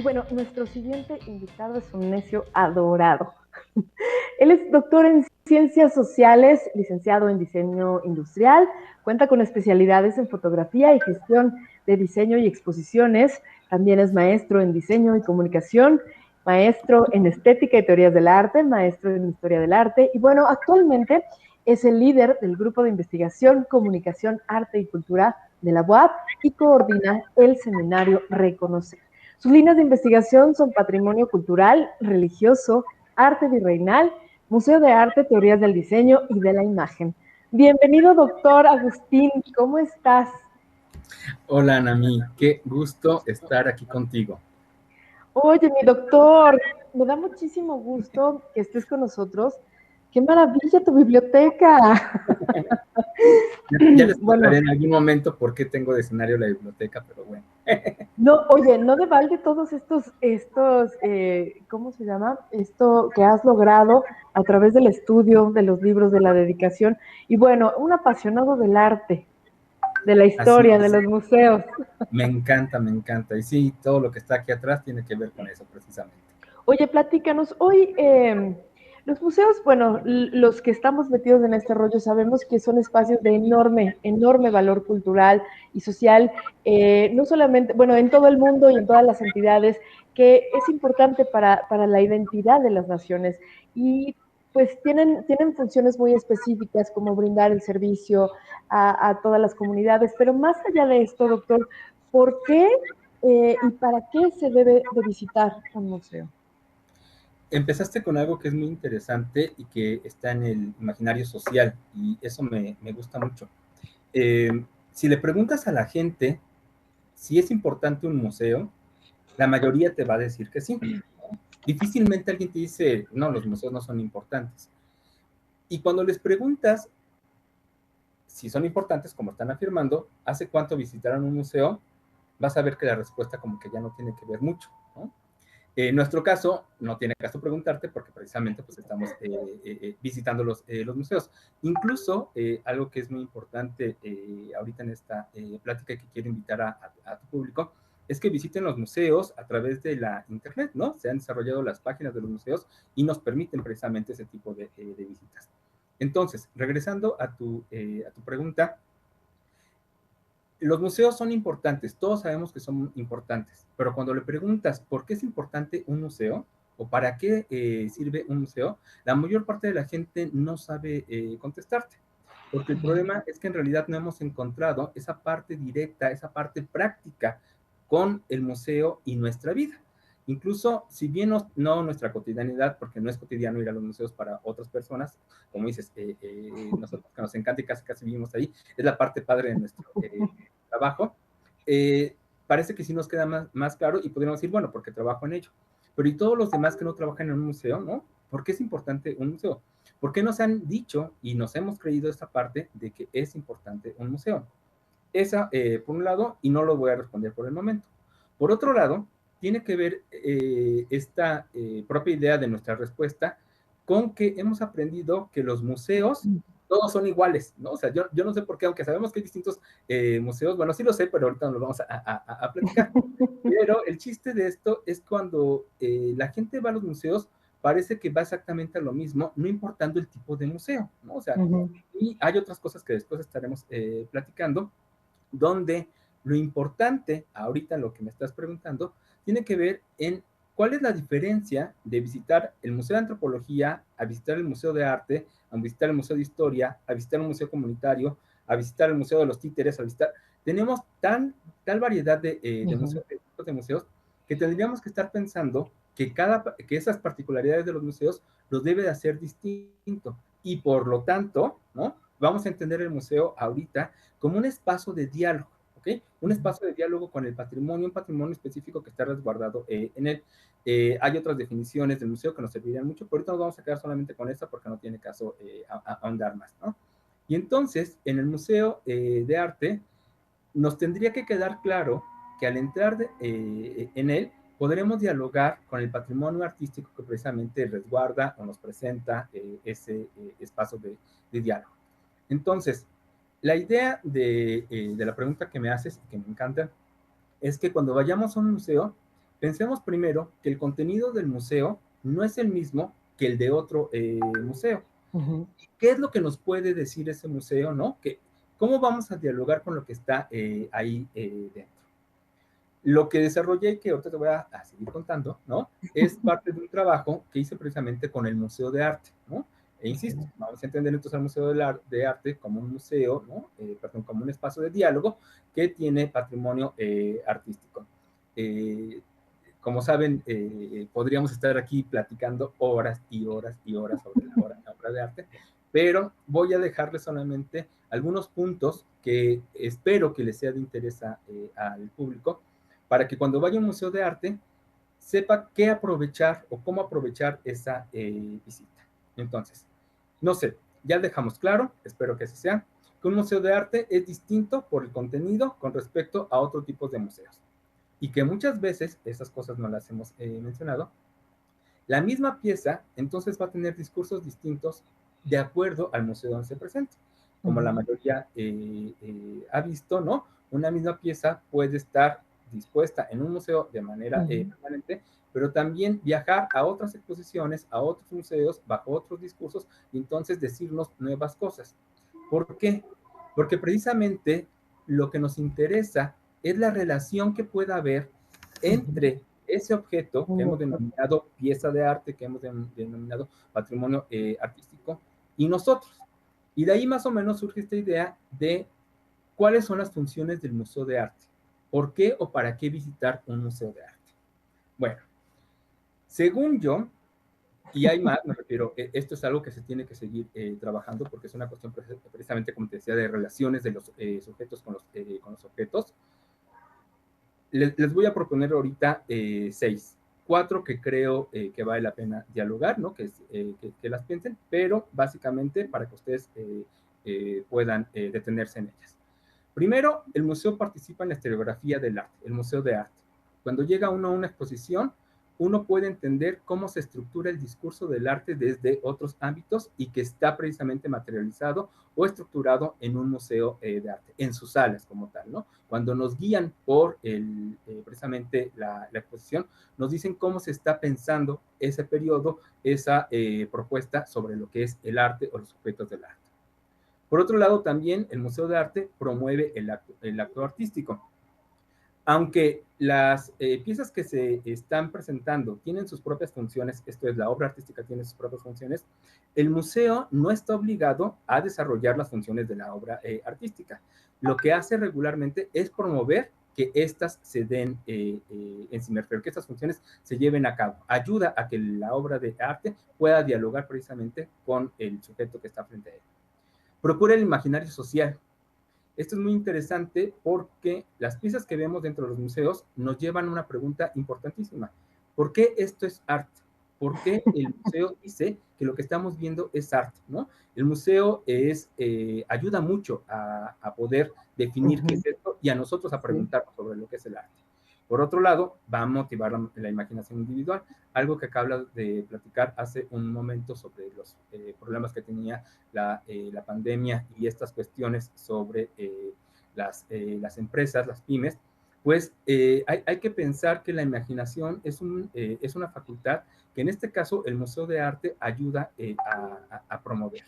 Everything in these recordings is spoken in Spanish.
bueno, nuestro siguiente invitado es un necio adorado. Él es doctor en ciencias sociales, licenciado en diseño industrial, cuenta con especialidades en fotografía y gestión de diseño y exposiciones. También es maestro en diseño y comunicación, maestro en estética y teorías del arte, maestro en historia del arte. Y bueno, actualmente es el líder del grupo de investigación, comunicación, arte y cultura de la UAP y coordina el seminario Reconocer. Sus líneas de investigación son patrimonio cultural, religioso, arte virreinal, Museo de Arte, Teorías del Diseño y de la Imagen. Bienvenido, doctor Agustín, ¿cómo estás? Hola, Anami, qué gusto estar aquí contigo. Oye, mi doctor, me da muchísimo gusto que estés con nosotros. ¡Qué maravilla tu biblioteca! Ya les contaré Bueno, en algún momento por qué tengo de escenario la biblioteca, pero bueno. no, oye, no de balde todos ¿cómo se llama? Esto que has logrado a través del estudio, de los libros, de la dedicación. Y bueno, un apasionado del arte, de la Así historia, de es, los museos. me encanta, me encanta. Y sí, todo lo que está aquí atrás tiene que ver con eso, precisamente. Oye, platícanos, hoy los museos, bueno, los que estamos metidos en este rollo sabemos que son espacios de enorme, enorme valor cultural y social, no solamente, bueno, en todo el mundo y en todas las entidades, que es importante para la identidad de las naciones y pues tienen funciones muy específicas como brindar el servicio a todas las comunidades, pero más allá de esto, doctor, ¿por qué y para qué se debe de visitar un museo? Empezaste con algo que es muy interesante y que está en el imaginario social, y eso me gusta mucho. Si le preguntas a la gente si es importante un museo, la mayoría te va a decir que sí. Difícilmente alguien te dice, no, los museos no son importantes. Y cuando les preguntas si son importantes, como están afirmando, ¿hace cuánto visitaron un museo? Vas a ver que la respuesta como que ya no tiene que ver mucho, ¿no? En nuestro caso, no tiene caso preguntarte porque precisamente pues estamos visitando los museos. Incluso, algo que es muy importante ahorita en esta plática que quiero invitar a tu público, es que visiten los museos a través de la internet, ¿no? Se han desarrollado las páginas de los museos y nos permiten precisamente ese tipo de visitas. Entonces, regresando a tu pregunta, los museos son importantes, todos sabemos que son importantes, pero cuando le preguntas por qué es importante un museo o para qué sirve un museo, la mayor parte de la gente no sabe contestarte, porque el problema es que en realidad no hemos encontrado esa parte directa, esa parte práctica con el museo y nuestra vida. Incluso, si bien no nuestra cotidianidad, porque no es cotidiano ir a los museos para otras personas, como dices, nosotros que nos encanta y casi casi vivimos ahí, es la parte padre de nuestro trabajo, parece que sí nos queda más claro y podríamos decir, bueno, porque trabajo en ello. Pero ¿y todos los demás que no trabajan en un museo, no? ¿Por qué es importante un museo? ¿Por qué nos han dicho y nos hemos creído esta parte de que es importante un museo? Esa, por un lado, y no lo voy a responder por el momento. Por otro lado, tiene que ver esta propia idea de nuestra respuesta con que hemos aprendido que los museos todos son iguales, ¿no? O sea, yo no sé por qué, aunque sabemos que hay distintos museos, bueno, sí lo sé, pero ahorita nos lo vamos a platicar. Pero el chiste de esto es cuando la gente va a los museos, parece que va exactamente a lo mismo, no importando el tipo de museo, ¿no? O sea, y hay otras cosas que después estaremos platicando, donde lo importante, ahorita lo que me estás preguntando, tiene que ver en cuál es la diferencia de visitar el Museo de Antropología, a visitar el Museo de Arte, a visitar el Museo de Historia, a visitar un museo comunitario, a visitar el Museo de los Títeres, a visitar... Tenemos tal variedad museos, de museos, que tendríamos que estar pensando que esas particularidades de los museos los debe de hacer distinto. Y por lo tanto, ¿no? Vamos a entender el museo ahorita como un espacio de diálogo, ¿ok? Un espacio de diálogo con el patrimonio, un patrimonio específico que está resguardado en él. Hay otras definiciones del museo que nos servirían mucho, pero ahorita nos vamos a quedar solamente con esta porque no tiene caso ahondar más, ¿no? Y entonces, en el Museo de Arte, nos tendría que quedar claro que al entrar en él, podremos dialogar con el patrimonio artístico que precisamente resguarda o nos presenta ese espacio de diálogo. Entonces, la idea de la pregunta que me haces, que me encanta, es que cuando vayamos a un museo, Pensemos primero que el contenido del museo no es el mismo que el de otro museo. Ujú. ¿Qué es lo que nos puede decir ese museo, no? ¿Cómo vamos a dialogar con lo que está ahí dentro? Lo que desarrollé, que ahorita te voy a seguir contando, ¿no? Es parte de un trabajo que hice precisamente con el Museo de Arte, ¿no? E insisto, vamos a entender entonces al Museo de Arte como un museo, ¿no? Perdón, como un espacio de diálogo que tiene patrimonio artístico. Eh, como saben, podríamos estar aquí platicando horas y horas y horas sobre la obra de arte, pero voy a dejarles solamente algunos puntos que espero que les sea de interés al público para que cuando vaya a un museo de arte sepa qué aprovechar o cómo aprovechar esa visita. Entonces, no sé, ya dejamos claro, espero que así sea, que un museo de arte es distinto por el contenido con respecto a otro tipo de museos. Y que muchas veces, esas cosas no las hemos mencionado, la misma pieza entonces va a tener discursos distintos de acuerdo al museo donde se presente. Como la Ujú. mayoría ha visto, ¿no? Una misma pieza puede estar dispuesta en un museo de manera Ujú. permanente, pero también viajar a otras exposiciones, a otros museos, bajo otros discursos, y entonces decirnos nuevas cosas. ¿Por qué? Porque precisamente lo que nos interesa es la relación que pueda haber Ujú. entre ese objeto que Un hemos objeto. denominado pieza de arte, que hemos denominado patrimonio artístico, y nosotros. Y de ahí más o menos surge esta idea de cuáles son las funciones del museo de arte. ¿Por qué o para qué visitar un museo de arte? Bueno, según yo, y hay más, me refiero, esto es algo que se tiene que seguir trabajando porque es una cuestión precisamente, como te decía, de relaciones de los sujetos con los objetos. Les voy a proponer ahorita 6. 4 que creo que vale la pena dialogar, ¿no? Que las piensen, pero básicamente para que ustedes puedan detenerse en ellas. Primero, el museo participa en la historiografía del arte, el museo de arte. Cuando llega uno a una exposición, uno puede entender cómo se estructura el discurso del arte desde otros ámbitos y que está precisamente materializado o estructurado en un museo de arte, en sus salas como tal, ¿no? Cuando nos guían por precisamente la exposición, nos dicen cómo se está pensando ese periodo, esa propuesta sobre lo que es el arte o los objetos del arte. Por otro lado, también el Museo de Arte promueve el acto artístico. Aunque las piezas que se están presentando tienen sus propias funciones, esto es, la obra artística tiene sus propias funciones, el museo no está obligado a desarrollar las funciones de la obra artística. Lo que hace regularmente es promover que éstas se den en sí, que estas funciones se lleven a cabo. Ayuda a que la obra de arte pueda dialogar precisamente con el sujeto que está frente a él. Procura el imaginario social. Esto es muy interesante porque las piezas que vemos dentro de los museos nos llevan a una pregunta importantísima. ¿Por qué esto es arte? ¿Por qué el museo dice que lo que estamos viendo es arte? ¿No? El museo ayuda mucho a poder definir qué Ujú. es esto y a nosotros a Sí. preguntarnos sobre lo que es el arte. Por otro lado, va a motivar la imaginación individual, algo que acabas de platicar hace un momento sobre los problemas que tenía la pandemia y estas cuestiones sobre las empresas, las pymes, pues hay que pensar que la imaginación es una facultad que en este caso el Museo de Arte ayuda a promover.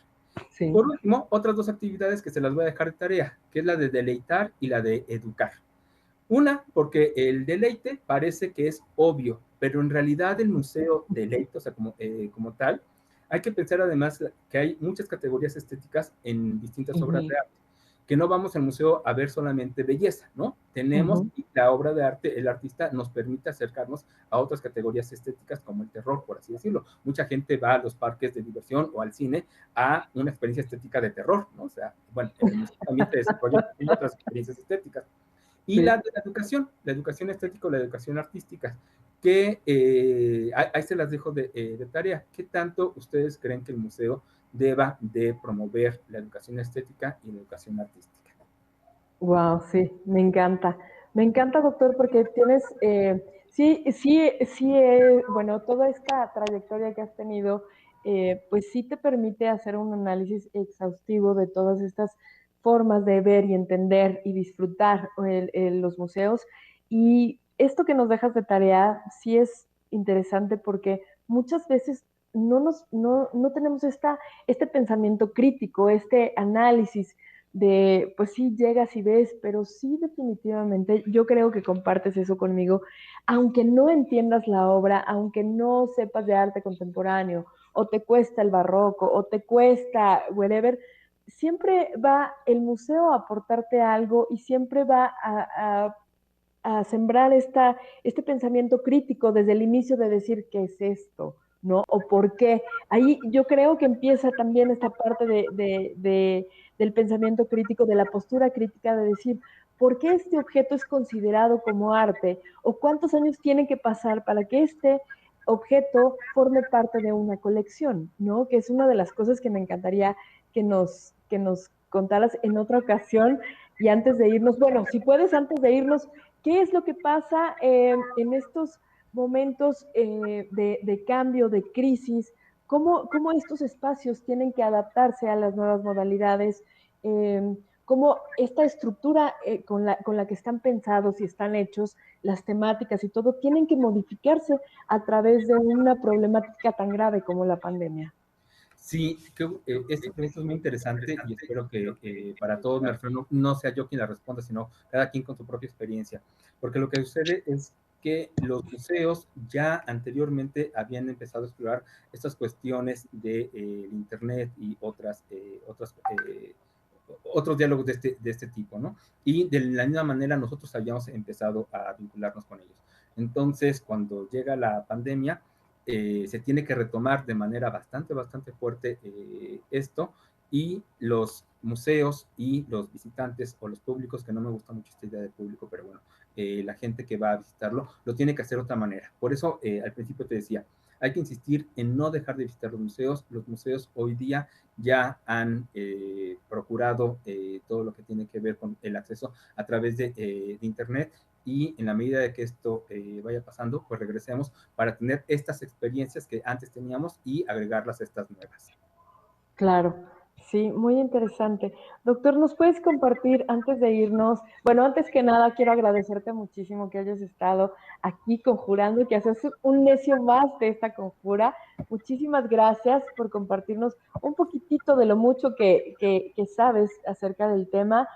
Sí. Por último, otras dos actividades que se las voy a dejar de tarea, que es la de deleitar y la de educar. Una, porque el deleite parece que es obvio, pero en realidad el museo deleite, o sea, como tal, hay que pensar además que hay muchas categorías estéticas en distintas obras Ujú. de arte, que no vamos al museo a ver solamente belleza, ¿no? Tenemos Ujú. la obra de arte, el artista nos permite acercarnos a otras categorías estéticas como el terror, por así decirlo. Mucha gente va a los parques de diversión o al cine a una experiencia estética de terror, ¿no? O sea, bueno, en el museo también se desarrollan otras experiencias estéticas y Sí. la educación estética o la educación artística, que ahí se las dejo de tarea. ¿Qué tanto ustedes creen que el museo deba de promover la educación estética y la educación artística? Wow, sí, me encanta. Me encanta, doctor, porque tienes, bueno, toda esta trayectoria que has tenido, pues sí te permite hacer un análisis exhaustivo de todas estas formas de ver y entender y disfrutar los museos. Y esto que nos dejas de tarea sí es interesante porque muchas veces no tenemos este pensamiento crítico, este análisis de, pues sí, llegas y ves, pero sí definitivamente yo creo que compartes eso conmigo, aunque no entiendas la obra, aunque no sepas de arte contemporáneo, o te cuesta el barroco, o te cuesta whatever, siempre va el museo a aportarte algo y siempre va a sembrar este pensamiento crítico desde el inicio de decir qué es esto, ¿no? O por qué. Ahí yo creo que empieza también esta parte del pensamiento crítico, de la postura crítica de decir, ¿por qué este objeto es considerado como arte? ¿O cuántos años tienen que pasar para que este objeto forme parte de una colección, ¿no? Que es una de las cosas que me encantaría que nos contaras en otra ocasión. Y antes de irnos, bueno, si puedes, antes de irnos, ¿qué es lo que pasa en estos momentos de cambio, de crisis? ¿Cómo estos espacios tienen que adaptarse a las nuevas modalidades? ¿Cómo esta estructura con la que están pensados y están hechos, las temáticas y todo, tienen que modificarse a través de una problemática tan grave como la pandemia? Sí, esta pregunta es muy interesante y espero que para todos, me refiero, no sea yo quien la responda, sino cada quien con su propia experiencia. Porque lo que sucede es que los museos ya anteriormente habían empezado a explorar estas cuestiones de Internet y otros diálogos de este tipo, ¿no? Y de la misma manera nosotros habíamos empezado a vincularnos con ellos. Entonces, cuando llega la pandemia, se tiene que retomar de manera bastante fuerte esto, y los museos y los visitantes o los públicos, que no me gusta mucho esta idea de público, pero bueno, la gente que va a visitarlo lo tiene que hacer de otra manera. Por eso al principio te decía, hay que insistir en no dejar de visitar los museos. Los museos hoy día ya han procurado todo lo que tiene que ver con el acceso a través de Internet, y en la medida de que esto vaya pasando, pues regresemos para tener estas experiencias que antes teníamos y agregarlas a estas nuevas. Claro, sí, muy interesante. Doctor, ¿nos puedes compartir antes de irnos? Bueno, antes que nada, quiero agradecerte muchísimo que hayas estado aquí conjurando y que haces un necio más de esta conjura. Muchísimas gracias por compartirnos un poquitito de lo mucho que sabes acerca del tema.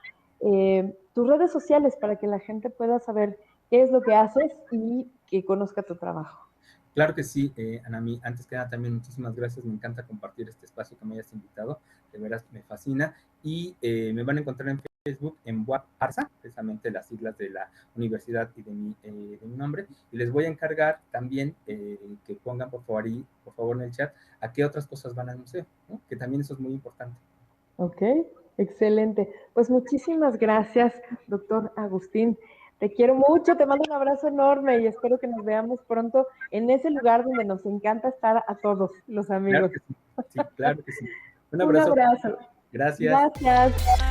Tus redes sociales para que la gente pueda saber qué es lo que haces y que conozca tu trabajo. Claro que sí, Anami. Antes que nada, también muchísimas gracias. Me encanta compartir este espacio que me hayas invitado. De veras, me fascina. Y me van a encontrar en Facebook, en WAP Arsa, precisamente las siglas de la universidad y de mi nombre. Y les voy a encargar también que pongan por favor en el chat a qué otras cosas van al museo, ¿no? Que también eso es muy importante. Ok, excelente. Pues muchísimas gracias, doctor Agustín. Te quiero mucho, te mando un abrazo enorme y espero que nos veamos pronto en ese lugar donde nos encanta estar a todos los Claro amigos. que sí, sí, claro que sí. Un Un abrazo. abrazo. Gracias. Gracias.